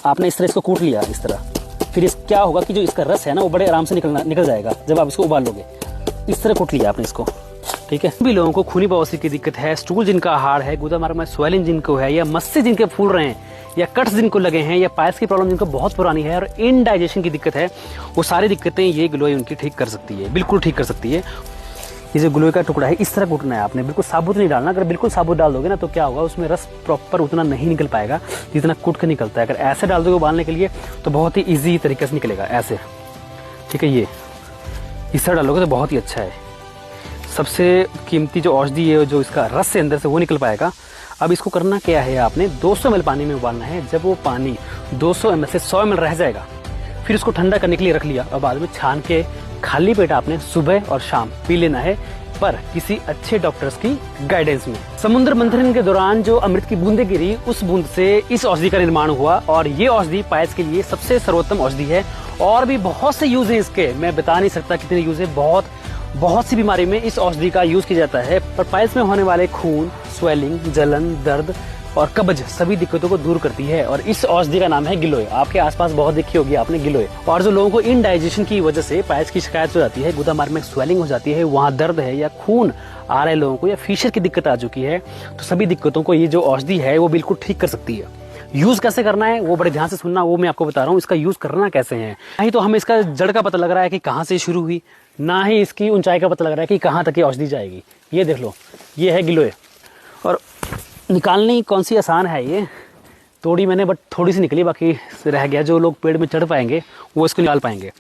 आपने इस तरह इसको कूट लिया इस तरह, फिर इस क्या होगा कि जो इसका रस है ना वो बड़े आराम से निकल जाएगा जब आप इसको उबाल लोगे। इस तरह कूट लिया आपने इसको, ठीक है। भी लोगों को खूनी बवासीर की दिक्कत है, स्टूल जिनका हार्ड है, गुदा मार्ग में स्वेलिंग जिनको है, या मस्से जिनके फूल रहे हैं, या कट्स जिनको लगे हैं, या पाइल्स की प्रॉब्लम जिनको बहुत पुरानी है और इनडाइजेशन की दिक्कत है, वो सारी दिक्कतें ये गिलोय उनकी ठीक कर सकती है, बिल्कुल ठीक कर सकती है। ये जो गिलोय का टुकड़ा है इस तरह कूटना है आपने, बिल्कुल साबुत नहीं डालना। अगर बिल्कुल साबुत डाल दोगे ना तो क्या होगा, उसमें रस प्रॉपर उतना नहीं निकल पाएगा जितना कूट के निकलता है। अगर ऐसे डाल दोगे उबालने के लिए तो बहुत ही ईजी तरीके से निकलेगा ऐसे, ठीक है। ये इस तरह डालोगे तो बहुत ही अच्छा है। सबसे कीमती जो औषधि है जो इसका रस से अंदर से वो निकल पाएगा। अब इसको करना क्या है, आपने 200 ml पानी में उबालना है। जब वो पानी 200 ml से 100 ml रह जाएगा फिर उसको ठंडा करने के लिए रख लिया और बाद में छान के खाली पेट आपने सुबह और शाम पी लेना है, पर किसी अच्छे डॉक्टर्स की गाइडेंस में। समुद्र मंथन के दौरान जो अमृत की बूंदें गिरी उस बूंद से इस औषधि का निर्माण हुआ और ये औषधि पाइल्स के लिए सबसे सर्वोत्तम औषधि है। और भी बहुत से यूज है इसके, मैं बता नहीं सकता कितने यूज है। बहुत सी बीमारी में इस औषधि का यूज किया जाता है, पर पाइल्स में होने वाले खून, स्वेलिंग, जलन, दर्द और कब्ज सभी दिक्कतों को दूर करती है। और इस औषधि का नाम है गिलोय। आपके आसपास बहुत देखी होगी आपने गिलोय। और जो लोगों को इनडाइजेशन की वजह से पाइल्स की शिकायत हो जाती है, गुदा मार्ग में स्वेलिंग हो जाती है, वहाँ दर्द है या खून आ रहे लोगों को या फीशर की दिक्कत आ चुकी है, तो सभी दिक्कतों को ये जो औषधि है वो बिल्कुल ठीक कर सकती है। यूज कैसे करना है वो बड़े ध्यान से सुनना, वो मैं आपको बता रहा हूँ। इसका यूज करना कैसे है, नहीं तो हमें इसका जड़ का पता लग रहा है कि कहाँ से शुरू हुई, ना ही इसकी ऊंचाई का पता लग रहा है कि कहाँ तक ये औषधि जाएगी। ये देख लो, ये है गिलोय। और निकालनी कौन सी आसान है, ये तोड़ी मैंने बट थोड़ी सी निकली, बाकी रह गया। जो लोग पेड़ में चढ़ पाएंगे वो इसको निकाल पाएंगे।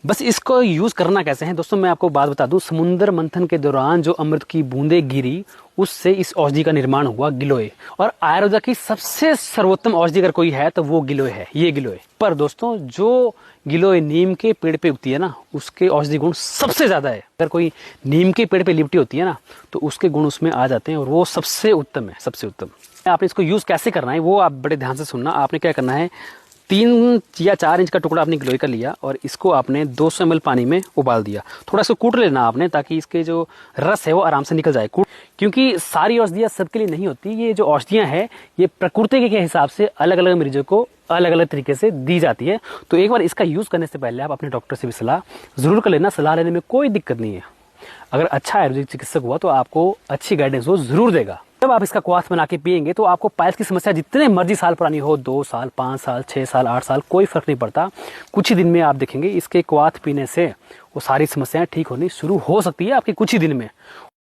बस इसको यूज करना कैसे है दोस्तों, मैं आपको बात बता दूं। समुद्र मंथन के दौरान जो अमृत की बूंदें गिरी उससे इस औषधि का निर्माण हुआ गिलोय। और आयुर्वेदा की सबसे सर्वोत्तम औषधि अगर कोई है तो वो गिलोय है, ये गिलोय। पर दोस्तों जो गिलोय नीम के पेड़ पे उगती है ना उसके औषधि गुण सबसे ज्यादा है। अगर कोई नीम के पेड़ पे लिपटी होती है ना तो उसके गुण उसमें आ जाते हैं और वो सबसे उत्तम है, सबसे उत्तम। आपने इसको यूज कैसे करना है वो आप बड़े ध्यान से सुनना। आपने क्या करना है, 3 या 4 इंच का टुकड़ा आपने गिलोय का लिया और इसको आपने 200 ml पानी में उबाल दिया। थोड़ा इसको कूट लेना आपने ताकि इसके जो रस है वो आराम से निकल जाए। क्योंकि सारी औषधियाँ सबके लिए नहीं होती। ये जो औषधियाँ हैं ये प्रकृति के हिसाब से अलग अलग मरीजों को अलग अलग तरीके से दी जाती है। तो एक बार इसका यूज करने से पहले आप अपने डॉक्टर से भी सलाह जरूर कर लेना। सलाह लेने में कोई दिक्कत नहीं है। अगर अच्छा आयुर्वेदिक चिकित्सक हुआ तो आपको अच्छी गाइडेंस वो जरूर देगा। जब आप इसका क्वाथ बना के पिएंगे तो आपको पाइल्स की समस्या जितने मर्जी साल पुरानी हो, 2 साल, 5 साल, 6 साल, 8 साल, कोई फर्क नहीं पड़ता। कुछ ही दिन में आप देखेंगे इसके क्वाथ पीने से वो सारी समस्याएं ठीक होनी शुरू हो सकती है आपके कुछ ही दिन में।